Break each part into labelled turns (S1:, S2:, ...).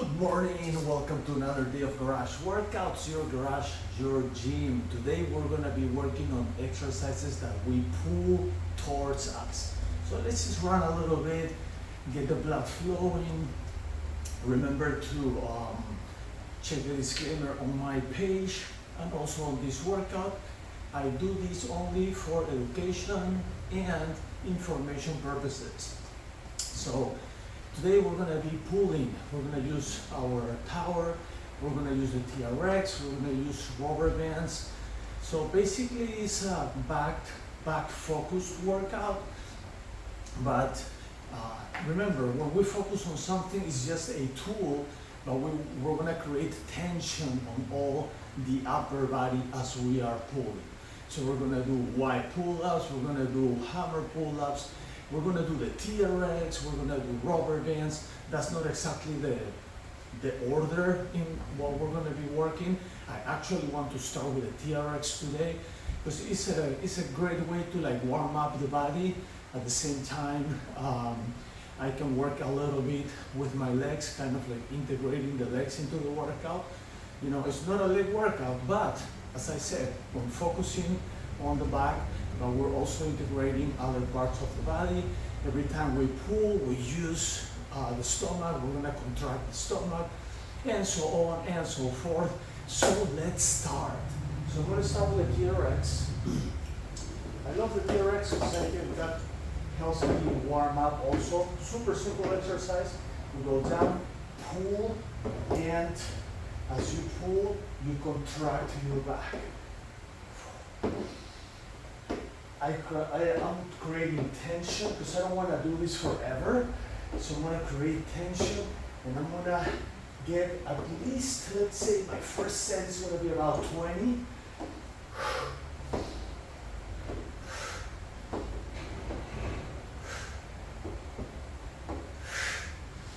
S1: Good morning, welcome to another day of Garage Workouts, your garage, your gym. Today we're gonna be working on exercises that we pull towards us. So let's just run a little bit, get the blood flowing. Remember to check the disclaimer on my page and also on this workout. I do this only for education and information purposes. So today we're going to be pulling. We're going to use our tower, we're going to use the TRX, we're going to use rubber bands. So basically it's a back focused workout, but remember, when we focus on something, it's just a tool, but we're going to create tension on all the upper body as we are pulling. So we're going to do wide pull-ups, we're going to do hammer pull-ups, we're going to do the TRX, we're going to do rubber bands. That's not exactly the order in what we're going to be working. I actually want to start with the TRX today because it's a great way to like warm up the body. At the same time, I can work a little bit with my legs, kind of like integrating the legs into the workout. You know, it's not a leg workout, but as I said, when focusing on the back, but we're also integrating other parts of the body. Every time we pull, we use the stomach, we're gonna contract the stomach, and so on and so forth. So let's start. So I'm gonna start with the TRX. I love the TRX because I think that helps me warm up also. Super simple exercise. You go down, pull, and as you pull, you contract your back. I'm creating tension because I don't want to do this forever. So I'm going to create tension and I'm going to get at least, let's say my first set is going to be about 20.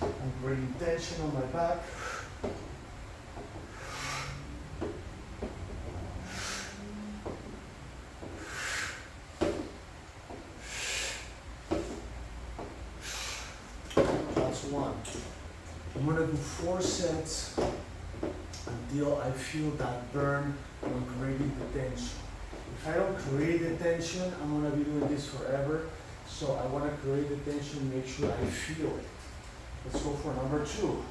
S1: I'm creating tension on my back. One. I'm going to do 4 sets until I feel that burn when creating the tension. If I don't create the tension, I'm going to be doing this forever. So I want to create the tension, make sure I feel it. Let's go for number 2.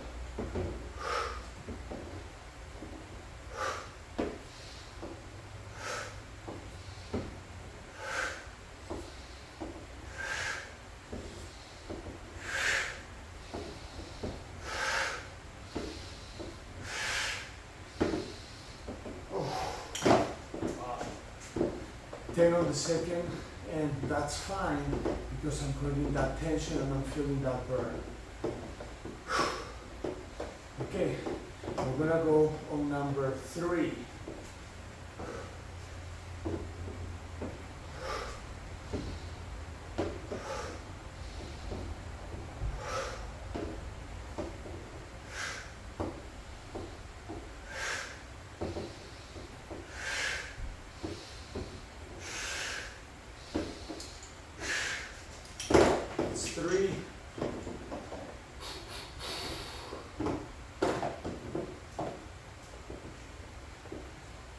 S1: On the second, and that's fine because I'm creating that tension and I'm feeling that burn. Okay, we're gonna go on number 3.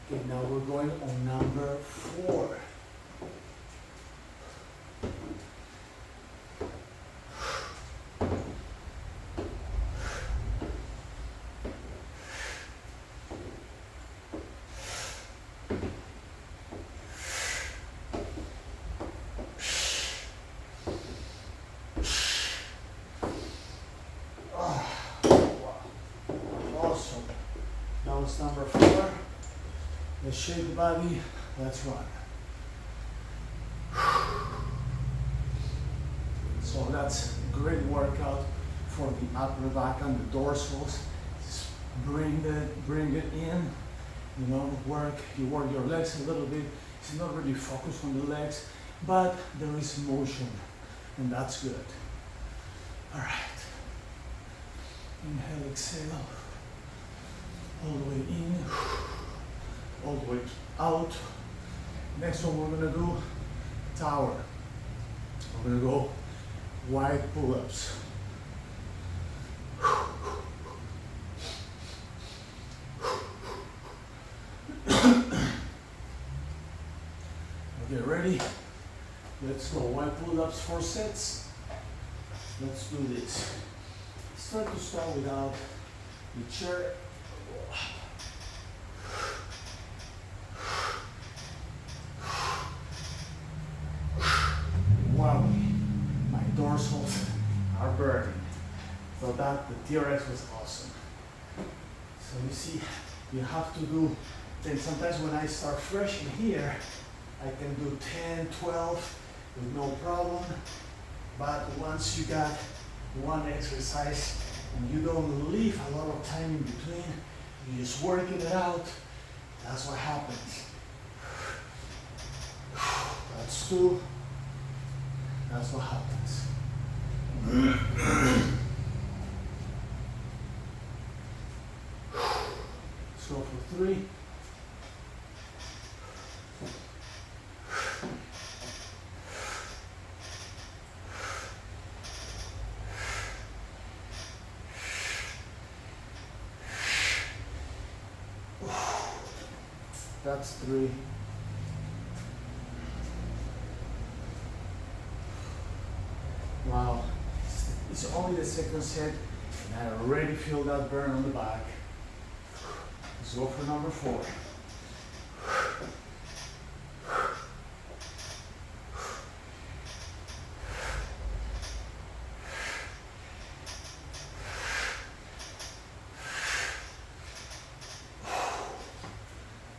S1: Okay, now we're going on number 4. Awesome. Now it's number 4. Let's shake the body, let's run. So that's a great workout for the upper back and the dorsals. Just bring it in, you know, you work your legs a little bit. It's not really focused on the legs, but there is motion, and that's good. All right. Inhale, exhale, all the way in. All the way out. Next one we're gonna do tower. We're gonna go wide pull-ups. Let's go. Why pull-ups 4 sets? Let's do this. Let's try to start without the chair. Wow, my dorsals are burning. So that the TRX was awesome. So you see, you have to do, then sometimes when I start fresh in here, I can do 10, 12 with no problem. But once you got one exercise and you don't leave a lot of time in between, you're just working it out, that's what happens. That's 2. That's what happens. Let's go for 3. That's 3. Wow, it's only the second set, and I already feel that burn on the back. Let's go for number 4.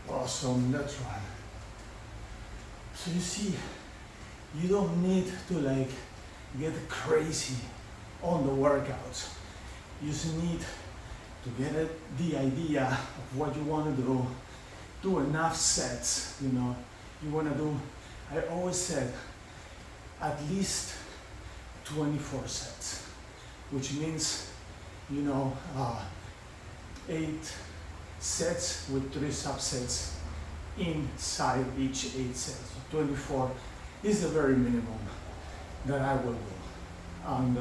S1: Awesome, let's run. So you see, you don't need to like get crazy on the workouts. You just need to get the idea of what you want to do enough sets, you know. You want to do, I always said, at least 24 sets, which means, you know, 8 sets with 3 subsets inside each 8 sets. So 24 is the very minimum that I will do. And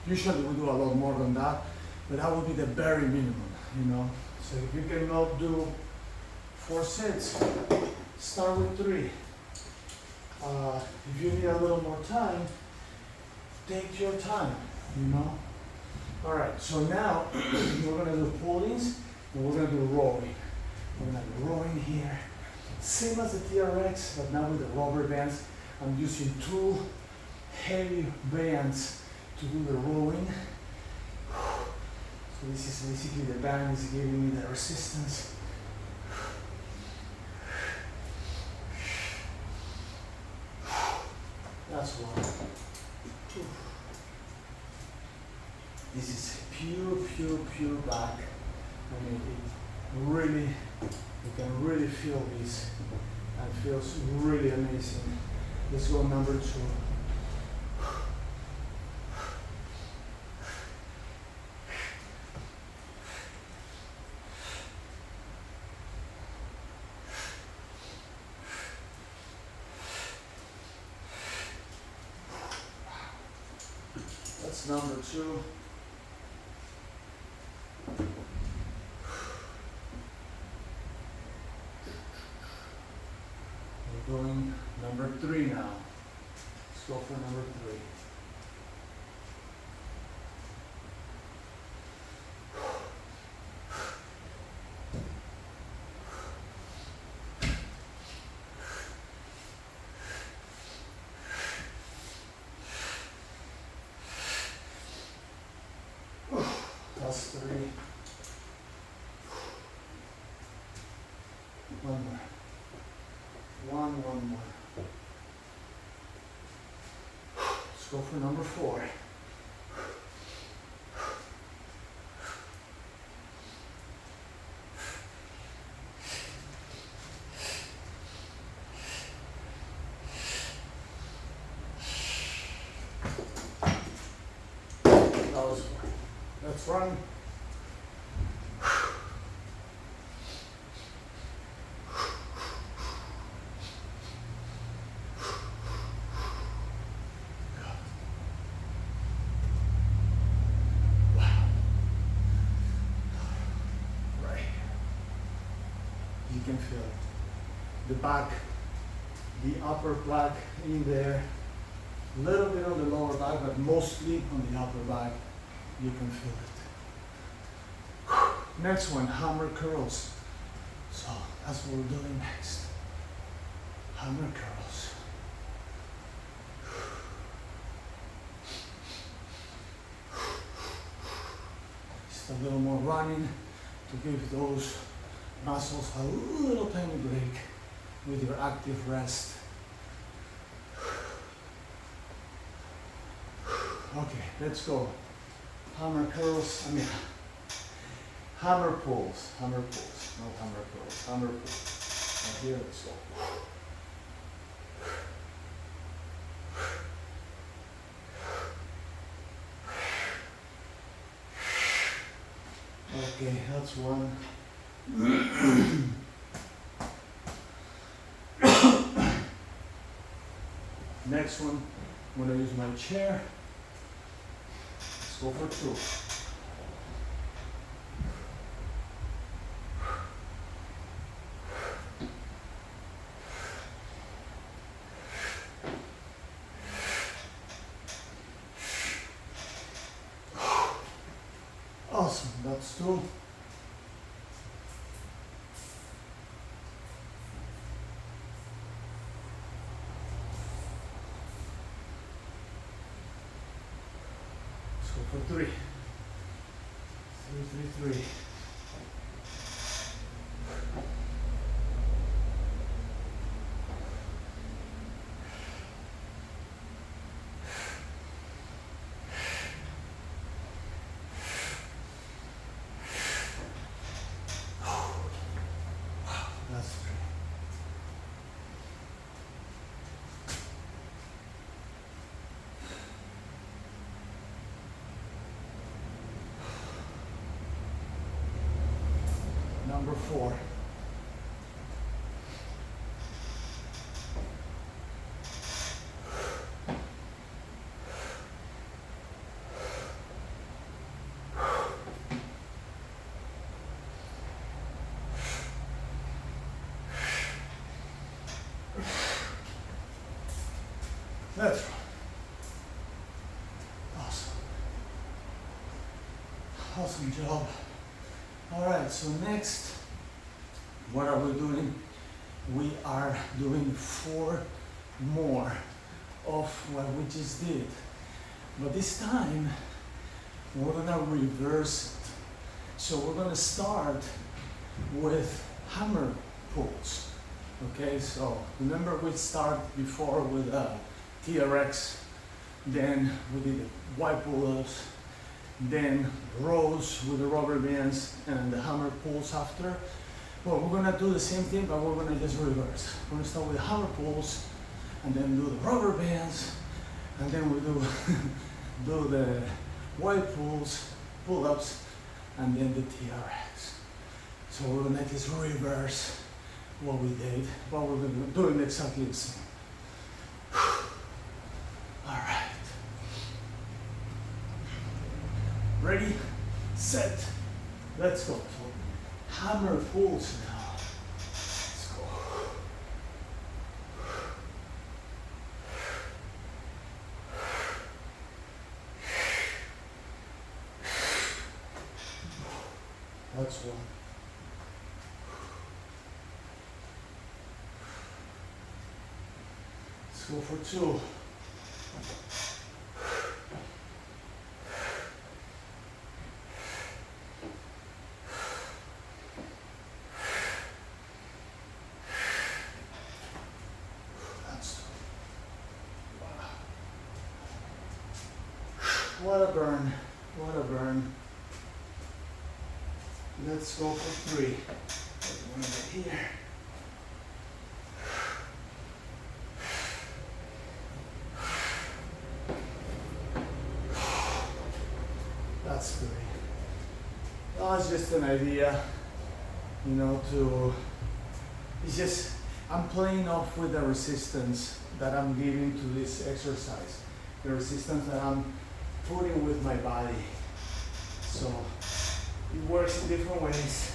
S1: usually we do a lot more than that, but that would be the very minimum, you know. So if you cannot do 4 sets, start with 3. If you need a little more time, take your time, you know. All right, so now we're gonna do pull-ins and we're gonna do rowing. We're gonna do rowing here. Same as the TRX, but now with the rubber bands. I'm using 2 heavy bands to do the rowing. So this is basically the band is giving me the resistance. That's one. This is pure back. I mean, it really, you can really feel this. It feels really amazing. Let's go number 2. That's number 2. We're doing number 3 now. Let's go for number 3. That's 3. One more. One more. Let's go for number 4. That was 4. Let's run. You can feel the back, the upper back in there, A little bit on the lower back, but mostly on the upper back. You can feel it. Next one, hammer curls. So that's what we're doing next. Hammer curls. Just a little more running to give those muscles a little tiny break with your active rest. Okay, let's go. Hammer curls, hammer pulls, no hammer curls, hammer pulls. Now here, let's go. Okay, that's one. Next one, I'm going to use my chair. Let's go for 2. Awesome, that's 2. For 3. 3, 3, 3. That's 3. Number 4. That's right. Awesome. Awesome job. All right, so next, what are we doing? We are doing 4 more of what we just did. But this time, we're gonna reverse it. So we're gonna start with hammer pulls. Okay, so remember we started before with TRX, then we did the Y pull-ups, then rows with the rubber bands and the hammer pulls after. Well, we're gonna do the same thing, but we're gonna just reverse. We're gonna start with the hammer pulls, and then do the rubber bands, and then we do do the Y pulls, pull-ups, and then the TRX. So we're gonna just reverse what we did, but we're gonna do it exactly the same. All right. Ready, set, let's go. So hammer pulls now. Let's go. That's one. Let's go for 2. What a burn, what a burn. Let's go for 3. One right here. That's 3. That's just an idea, you know, it's just, I'm playing off with the resistance that I'm giving to this exercise. The resistance that I'm putting with my body. So it works in different ways.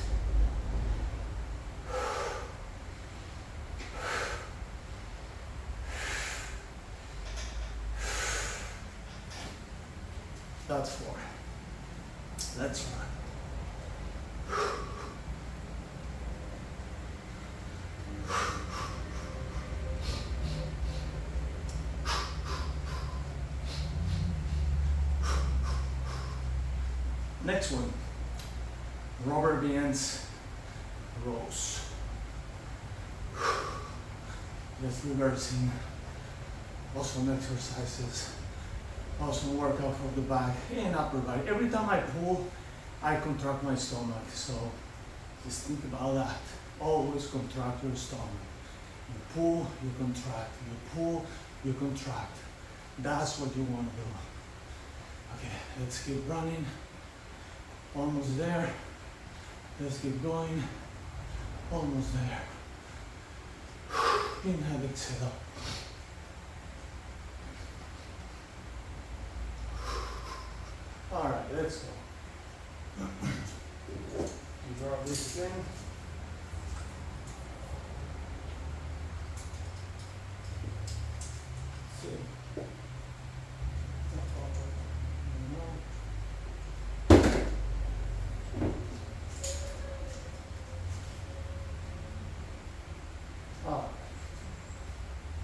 S1: That's 4. Let's run. Next one, rubber bands rows. Just reversing. Awesome exercises. Awesome workout for the back and upper body. Every time I pull, I contract my stomach. So just think about that. Always contract your stomach. You pull, you contract. You pull, you contract. That's what you want to do. Okay, let's keep running. Almost there. Let's keep going. Almost there. Inhale, exhale. All right, let's go. You drop this thing. See.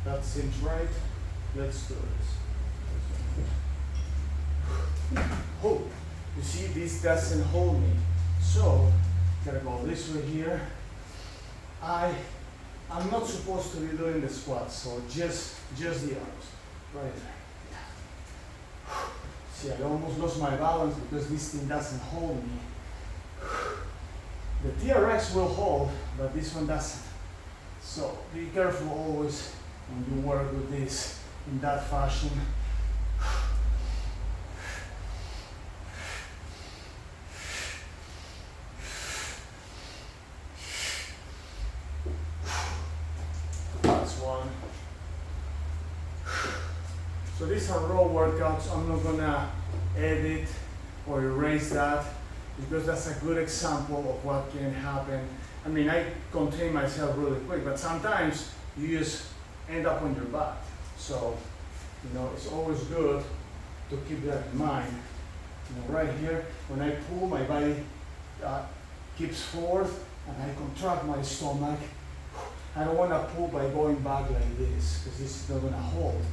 S1: That seems right. Let's do this. Oh, you see, this doesn't hold me. So, gotta go this way here. I'm not supposed to be doing the squats, so just the arms. Right there. See, I almost lost my balance because this thing doesn't hold me. The TRX will hold, but this one doesn't. So be careful always when you work with this in that fashion. That's one. So these are raw workouts. I'm not gonna edit or erase that because that's a good example of what can happen. I mean, I contain myself really quick, but sometimes you just end up on your back. So, you know, it's always good to keep that in mind. You know, right here, when I pull, my body keeps forward and I contract my stomach. I don't want to pull by going back like this because this is not going to hold.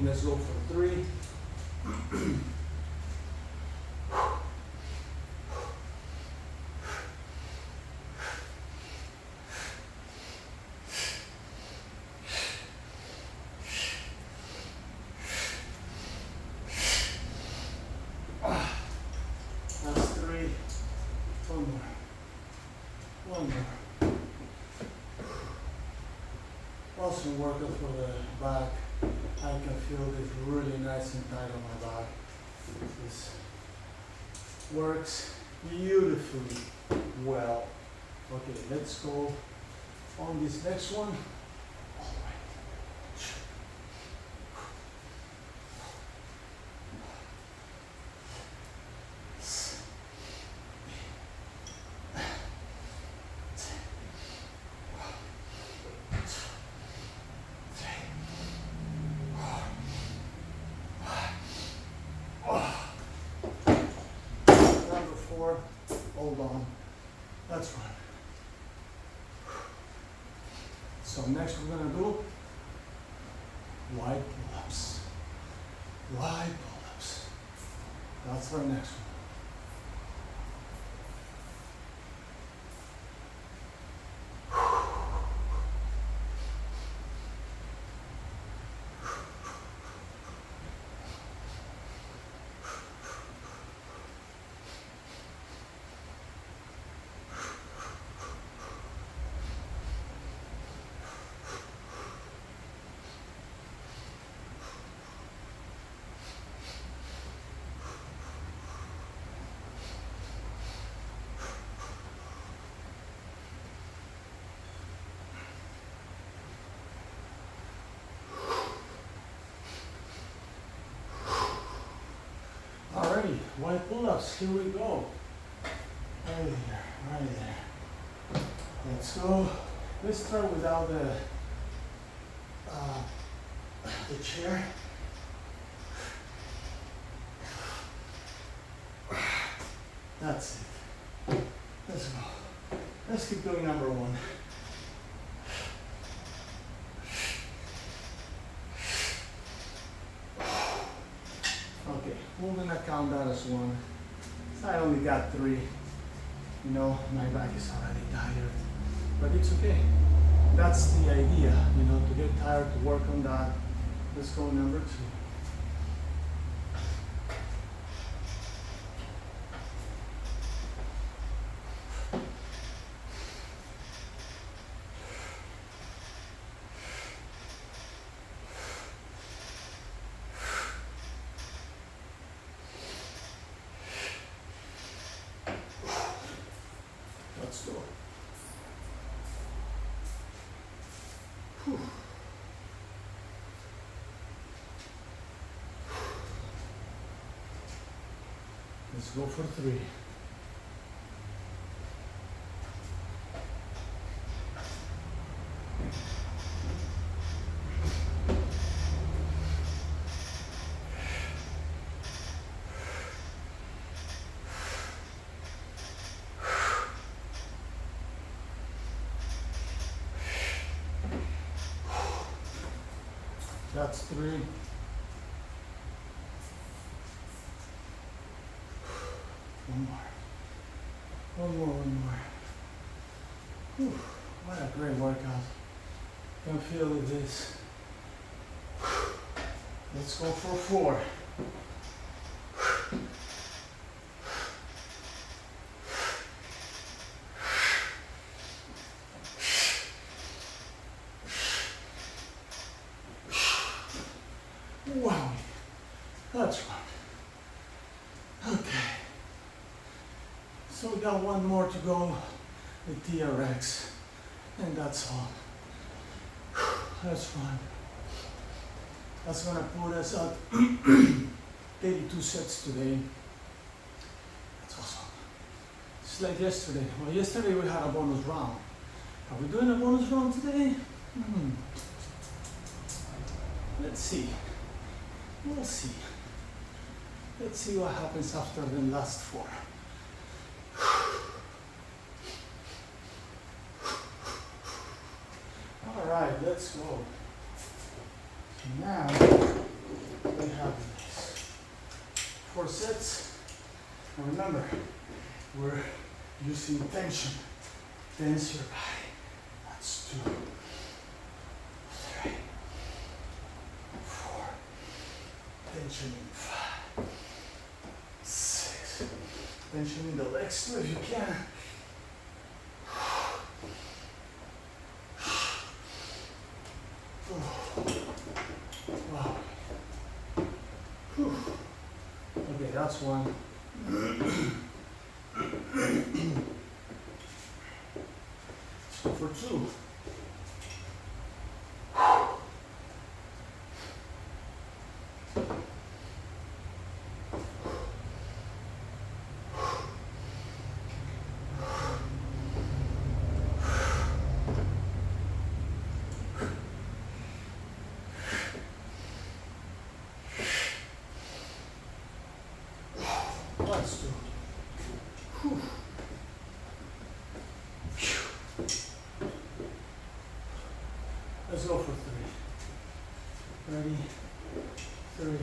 S1: Let's go for 3. That's 3. One more. One more. Awesome workout for the back. I can feel this really nice and tight on my back. This works beautifully well. Okay, let's go on this next one. All right. Hold on. That's right. So next we're gonna do wide pull-ups. Wide pull-ups. That's our next one. 5 pull-ups. Here we go. Right there, right there. Let's go. Let's start without the chair. That's it. Let's go. Let's keep doing number 1. Okay, we're gonna count that as 1. I only got 3. You know, my back is already tired, but it's okay. That's the idea, you know, to get tired, to work on that. Let's go number 2. Let's go. Whew. Let's go for 3. That's 3. One more. One more. Whew. What a great workout. Can feel this. Let's go for 4. Wow, that's one. Okay, so we got 1 more to go with TRX, and that's all. That's fine. That's gonna put us at 82 sets today. That's awesome. It's like yesterday. Well, yesterday we had a bonus round. Are we doing a bonus round today? Let's see. We'll see. Let's see what happens after the last 4. All right, let's go. So now we have this 4 sets. And remember, we're using tension. Tense your body. That's 2, 3, 4. Tension in 5, 6. Tension in the legs too if you can. Wow. Whew. Okay, that's 1. Let's go for 2. Let's do it. Whew. Let's go for 3. Ready? 3.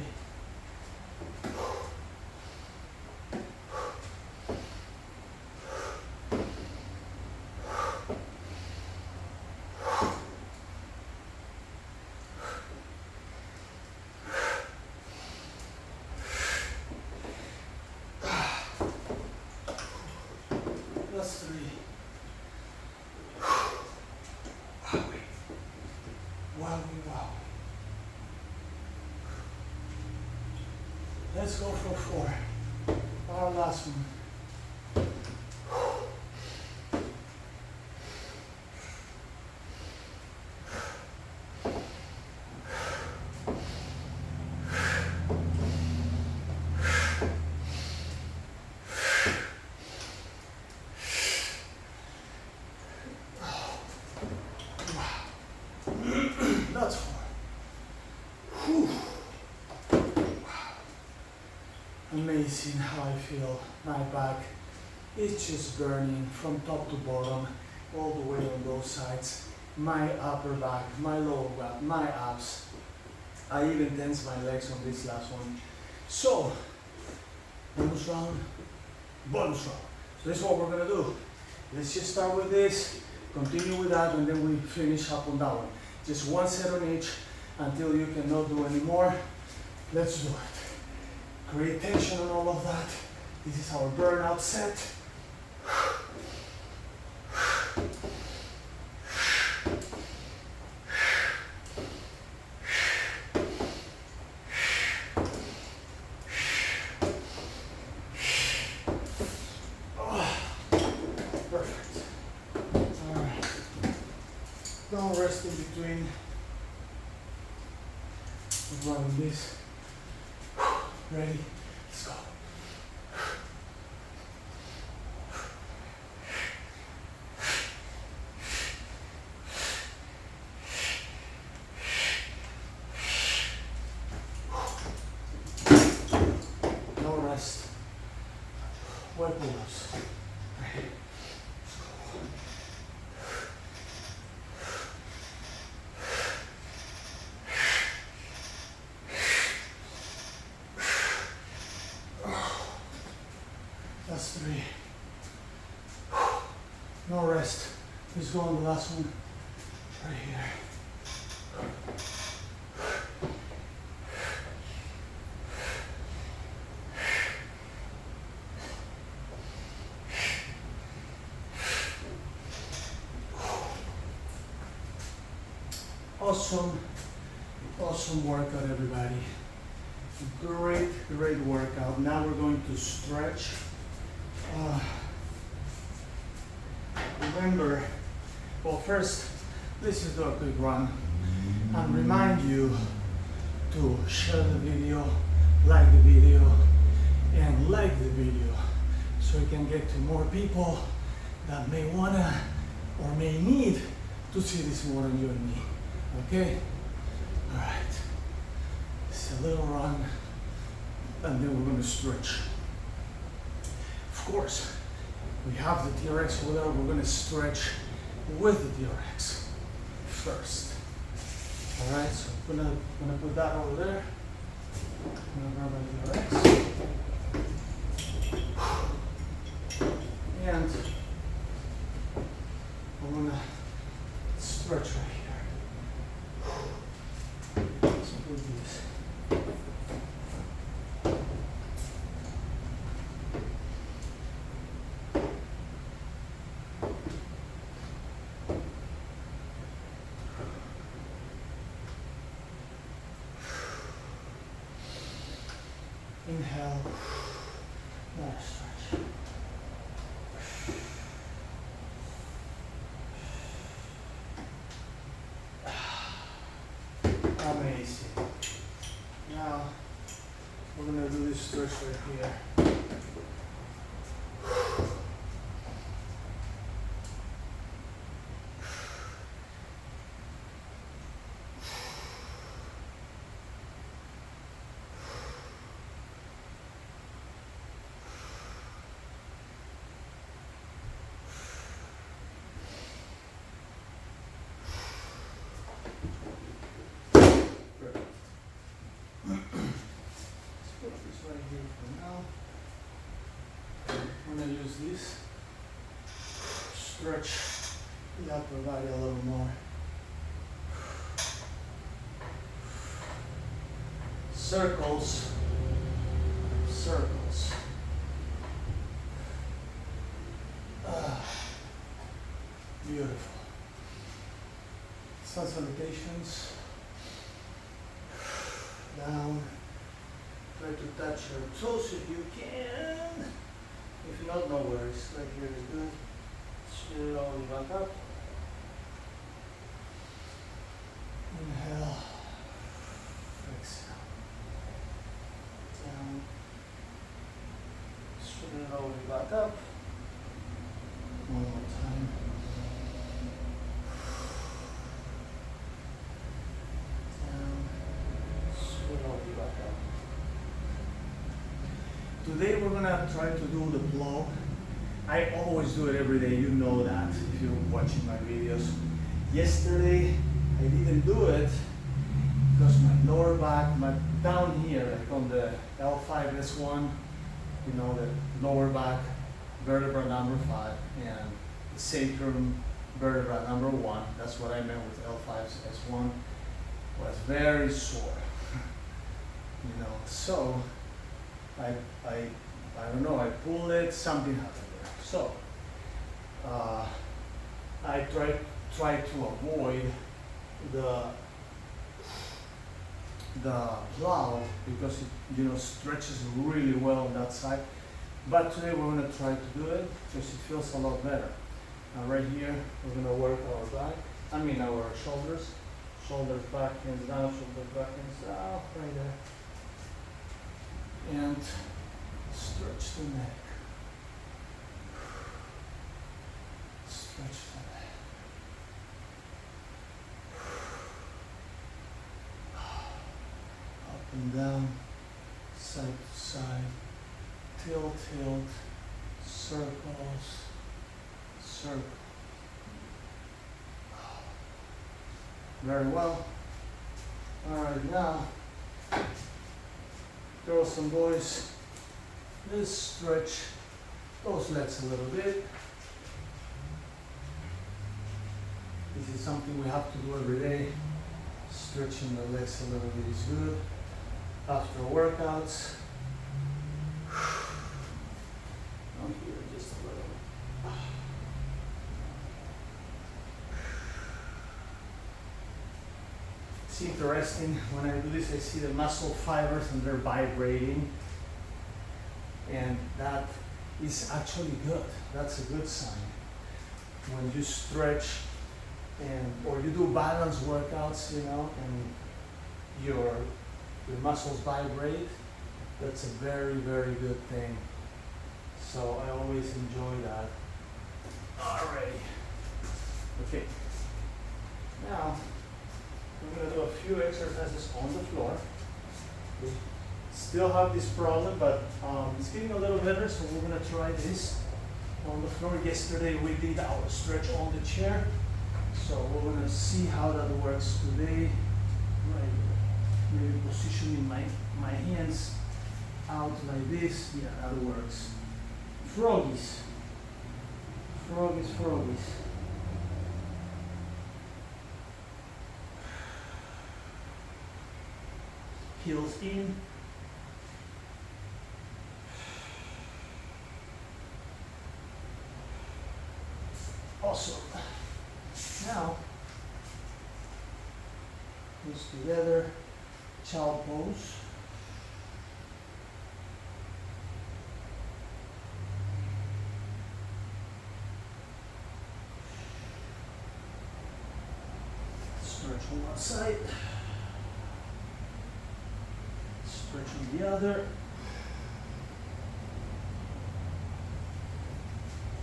S1: That's 3. Wow. Let's go for 4. Our last one. that's 4. Whew. Amazing how I feel. My back is just burning from top to bottom, all the way on both sides. My upper back, my lower back, my abs. I even tense my legs on this last one. So, bonus round, bonus round. So this is what we're gonna do. Let's just start with this, continue with that, and then we finish up on that one. Just 1 set on each until you cannot do any more. Let's do it. Create tension on all of that. This is our burnout set. Perfect. All right. Don't rest in between. We're running this. Ready? Let's go. No rest. Wet pull-ups. Ready? Let's go. That's 3. No rest. Let's go on the last one. Right here. Awesome workout, everybody. Great workout. Now we're going to stretch. Remember, well, first, let's just do a quick run and remind you to share the video, like the video, and like the video so we can get to more people that may wanna or may need to see this more than you and me. Okay? All right. It's a little run, and then we're going to stretch. Of course, we have the TRX over there. We're going to stretch with the TRX first. All right. So I'm gonna put that over there. I'm gonna grab my TRX, and I'm gonna stretch right here. This. Inhale, nice stretch. Amazing. Now, we're going to do this stretch right here. Right here for now. I'm going to use this. Stretch the upper body a little more. Circles. Circles. Beautiful. Sun salutations. Down. Try to touch your toes if you can. If not, no worries. Right here is good. Slowly back up. Inhale. Exhale. Down. Slowly back up. One more time. Today we're gonna try to do the blow. I always do it every day, you know that if you're watching my videos. Yesterday I didn't do it because my lower back, down here, like on the L5S1, you know, the lower back vertebra number 5 and the sacrum vertebra number 1, that's what I meant with L5S1, was very sore. You know, so I don't know, I pulled it, something happened there. So I try to avoid the plow because it, you know, stretches really well on that side. But today we're going to try to do it because it feels a lot better. Now right here we're going to work our back, our shoulders. Shoulders back, hands down, shoulders back, hands down, right there. And stretch the neck. Stretch the neck. Up and down, side to side, tilt, circles, circle. Very well. All right, now, girls and boys, let's stretch those legs a little bit. This is something we have to do every day. Stretching the legs a little bit is good after workouts. Down here just a little. It's interesting, when I do this I see the muscle fibers and they're vibrating, and that is actually good. That's a good sign. When you stretch or you do balance workouts, you know, and your muscles vibrate, that's a very, very good thing. So I always enjoy that. Alrighty. Okay. Now we're going to do a few exercises on the floor. We still have this problem, but it's getting a little better, so we're going to try this on the floor. Yesterday we did our stretch on the chair, so we're going to see how that works today. Right, maybe positioning my hands out like this. Yeah, that works. Froggies. Froggies. Heels in. Awesome. Now, knees together, child pose. Stretch on one side. Stretch on the other.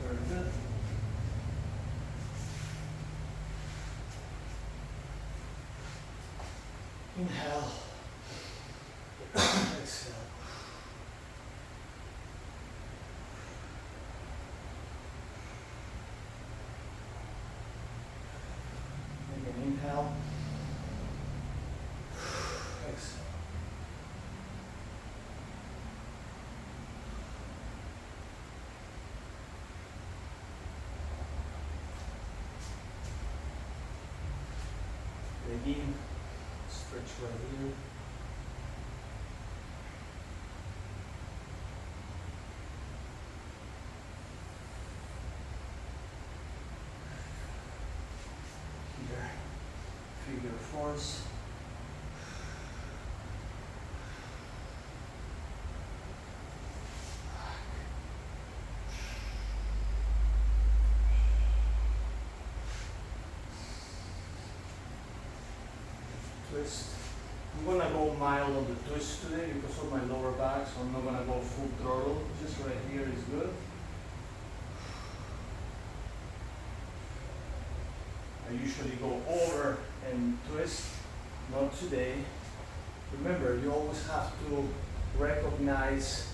S1: Very good. Inhale. Exhale. Again, inhale. Exhale. Again, stretch right here. Here, figure fours. Twist. I'm gonna go mild on the twist today because of my lower back, so I'm not gonna go full throttle. Just right here is good. I usually go over and twist, not today. Remember, you always have to recognize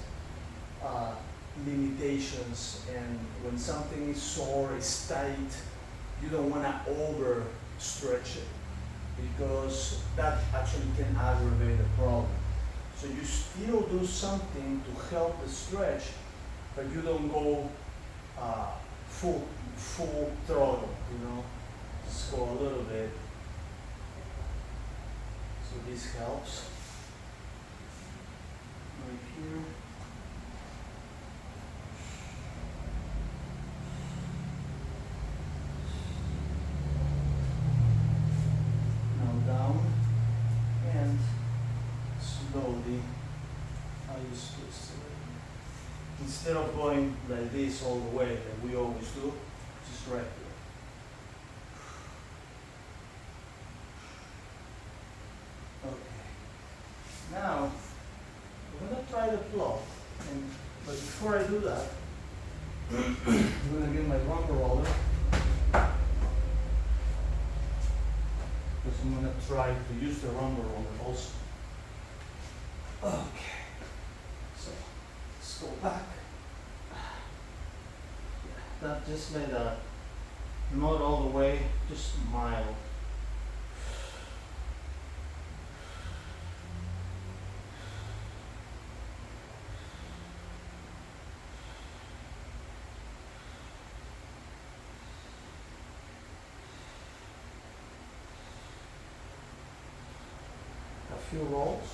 S1: limitations, and when something is sore, it's tight, you don't want to over stretch it because that actually can aggravate the problem. So you still do something to help the stretch, but you don't go full throttle, you know, just go a little bit. So this helps right here. Now down and slowly I just twist it. Instead of going like this all the way that we always do, just right here. Now, we're going to try the plot, but before I do that, I'm going to get my rumble roller, because I'm going to try to use the rumble roller also. Okay, so let's go back. That just made a, not all the way, just mild. A few rolls.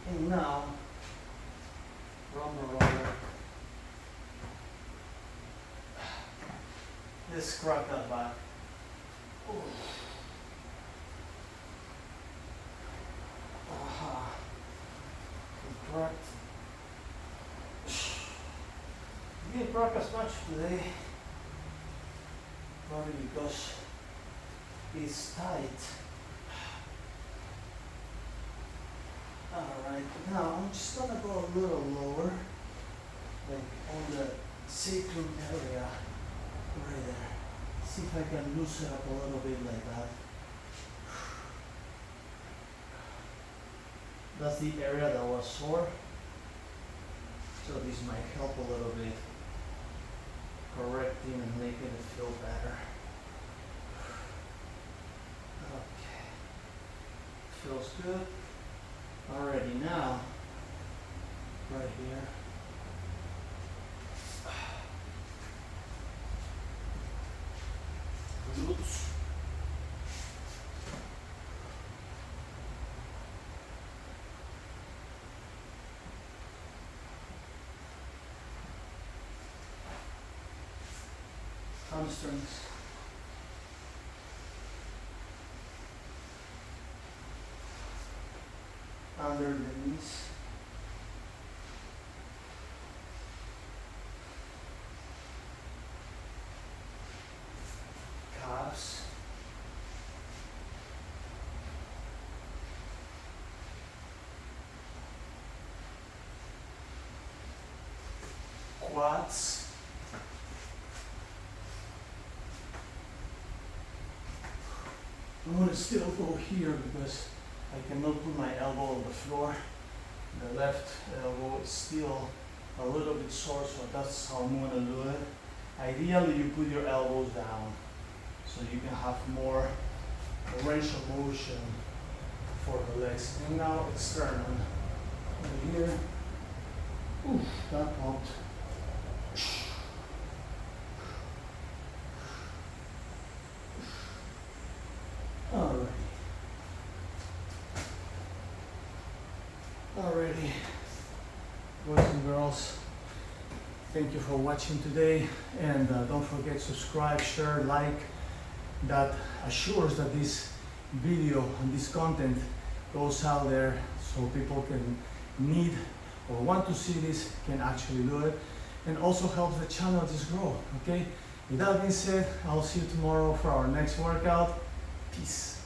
S1: And now, rumble roller. Let's crack that back. Ooh. Aha. Cracked. Didn't crack as much today. Probably because it's tight. Alright, now I'm just gonna go a little lower, like on the sacrum area, right there. See if I can loosen up a little bit like that. That's the area that was sore, so this might help a little bit, correcting and making it feel better. Okay, feels good. Already now, right here. Glutes. Hamstrings. Under the knees. Calves. Quads. I'm going to still go here because I cannot put my elbow on the floor. The left elbow is still a little bit sore, so that's how I'm going to do it. Ideally, you put your elbows down so you can have more range of motion for the legs. And now external. Over here. Ooh, that popped. Alrighty, boys and girls, thank you for watching today, and don't forget subscribe, share, like. That assures that this video and this content goes out there so people can need or want to see this can actually do it, and also helps the channel just grow. Okay, with that being said, I'll see you tomorrow for our next workout. Peace.